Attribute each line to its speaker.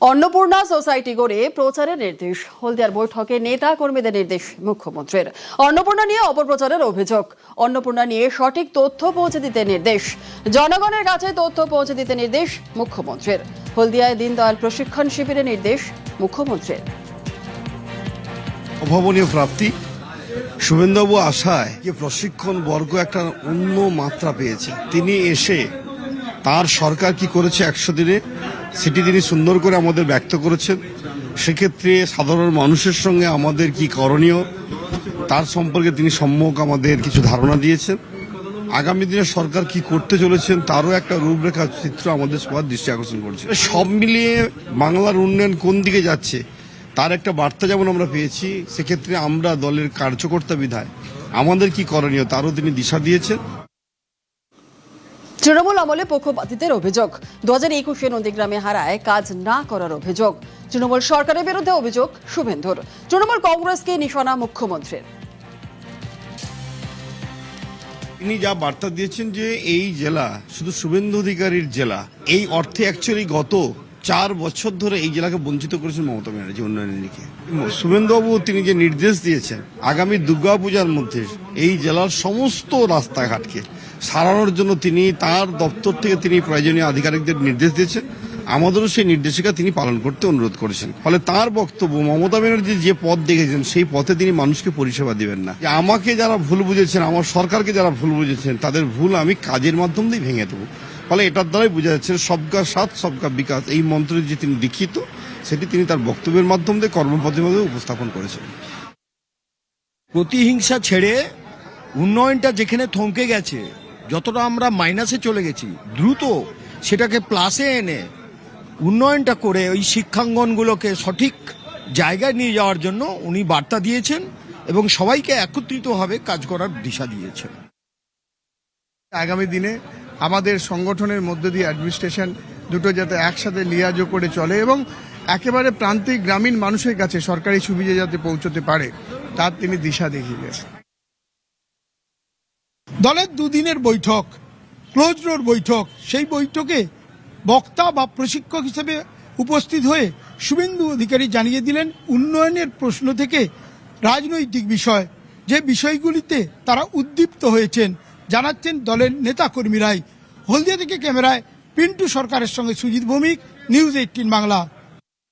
Speaker 1: Annapurna society গড়ে প্রচারের নির্দেশ। হলদিয়ার বৈঠকে নেতা কর্মীদের নির্দেশ মুখ্যমন্ত্রীর। অন্নপূর্ণা নিয়ে অপপ্রচারের অভিযোগ। অন্নপূর্ণা নিয়ে সঠিক তথ্য পৌঁছে দিতে নির্দেশ। জনগণের কাছে তথ্য পৌঁছে দিতে নির্দেশ মুখ্যমন্ত্রীর। হলদিয়ায় দীনদয়াল প্রশিক্ষণ শিবিরের নির্দেশ মুখ্যমন্ত্রীর।
Speaker 2: অভাবনীয় প্রাপ্তি। শুভেন্দুবাবু আশায় যে প্রশিক্ষণ বর্গ একটা অন্য মাত্রা পেয়েছে, তিনি এসে তার সরকার কি করেছে 100 দিনে সেটি তিনি সুন্দর করে আমাদের ব্যক্ত করেছেন। সেক্ষেত্রে সাধারণ মানুষের সঙ্গে আমাদের কি করণীয় তার সম্পর্কে তিনি সম্যক আমাদের কিছু ধারণা দিয়েছেন। আগামী দিনে সরকার কি করতে চলেছেন তারও একটা রূপরেখা চিত্র আমাদের সবার দৃষ্টি আকর্ষণ করছে। সব মিলিয়ে বাংলার উন্নয়ন কোন দিকে যাচ্ছে তার একটা বার্তা যেমন আমরা পেয়েছি, সেক্ষেত্রে আমরা দলের কার্যকর্তা বিধায় আমাদের কি করণীয় তারও তিনি দিশা দিয়েছেন।
Speaker 1: তৃণমূল আমলে পক্ষপাতিত্বের অভিযোগ। 2021-এ নন্দীগ্রামে হারায় কাজ না করার অভিযোগ। তৃণমূল সরকারের বিরুদ্ধে অভিযোগ শুভেন্দুর। তৃণমূল কংগ্রেসকে নিশানা মুখ্যমন্ত্রীর।
Speaker 2: তিনি যা বার্তা দিয়েছেন যে এই জেলা শুধু শুভেন্দু অধিকারীর জেলা, এই অর্থে অ্যাকচুয়ালি গত 4 বছর ধরে এই জেলাকে বঞ্চিত করেছেন মমতা ব্যানার্জি উন্নয়নের দিকে। শুভেন্দুবাবু তিনি যে নির্দেশ দিয়েছেন আগামী দুর্গাপূজার মধ্যে এই জেলার সমস্ত রাস্তাঘাটকে সারানোর জন্য তিনি তার দপ্তর থেকে তিনি প্রয়োজনীয় আধিকারিকদের নির্দেশ দিয়েছেন। আমাদেরও সেই নির্দেশিকা তিনি পালন করতে অনুরোধ করেছেন। ফলে তার বক্তব্য মমতা ব্যানার্জি যে পথ দেখেছেন সেই পথে তিনি মানুষকে পরিষেবা দিবেন না। আমাকে যারা ভুল বুঝেছেন, আমার সরকারকে যারা ভুল বুঝেছেন তাদের ভুল আমি কাজের মাধ্যম দিয়ে ভেঙে দেবো। ফলে এটার দ্বারাই বোঝা যাচ্ছে সবকা সাথ সবকা বিকাশ এই মন্ত্রে যে তিনি দীক্ষিত সেটি তিনি তার বক্তব্যের মাধ্যম দিয়ে কর্মপথের মাধ্যমে উপস্থাপন করেছেন।
Speaker 3: প্রতিহিংসা ছেড়ে উন্নয়নটা যেখানে থমকে গেছে, যতটা আমরা মাইনাসে চলে গেছি, দ্রুত সেটাকে প্লাসে এনে উন্নয়নটা করে ওই শিক্ষাঙ্গনগুলোকে সঠিক জায়গায় নিয়ে যাওয়ার জন্য উনি বার্তা দিয়েছেন এবং সবাইকে একত্রিতভাবে কাজ করার দিশা দিয়েছেন।
Speaker 4: আগামী দিনে আমাদের সংগঠনের মধ্যে দিয়ে অ্যাডমিনিস্ট্রেশন দুটো যাতে একসাথে লিয়াজো করে চলে এবং একেবারে প্রান্তিক গ্রামীণ মানুষের কাছে সরকারি সুবিধা যাতে পৌঁছতে পারে তার তিনি দিশা দেখিয়ে গেছেন।
Speaker 5: দলের দুদিনের বৈঠক, ক্লোজ ডোর বৈঠক, সেই বৈঠকে বক্তা বা প্রশিক্ষক হিসেবে উপস্থিত হয়ে শুভেন্দু অধিকারী জানিয়ে দিলেন উন্নয়নের প্রশ্ন থেকে রাজনৈতিক বিষয়, যে বিষয়গুলিতে তারা উদ্দীপ্ত হয়েছেন জানাচ্ছেন দলের নেতাকর্মীরাই। হলদিয়া থেকে ক্যামেরায় পিন্টু সরকারের সঙ্গে সুজিত ভৌমিক, নিউজ 18 বাংলা।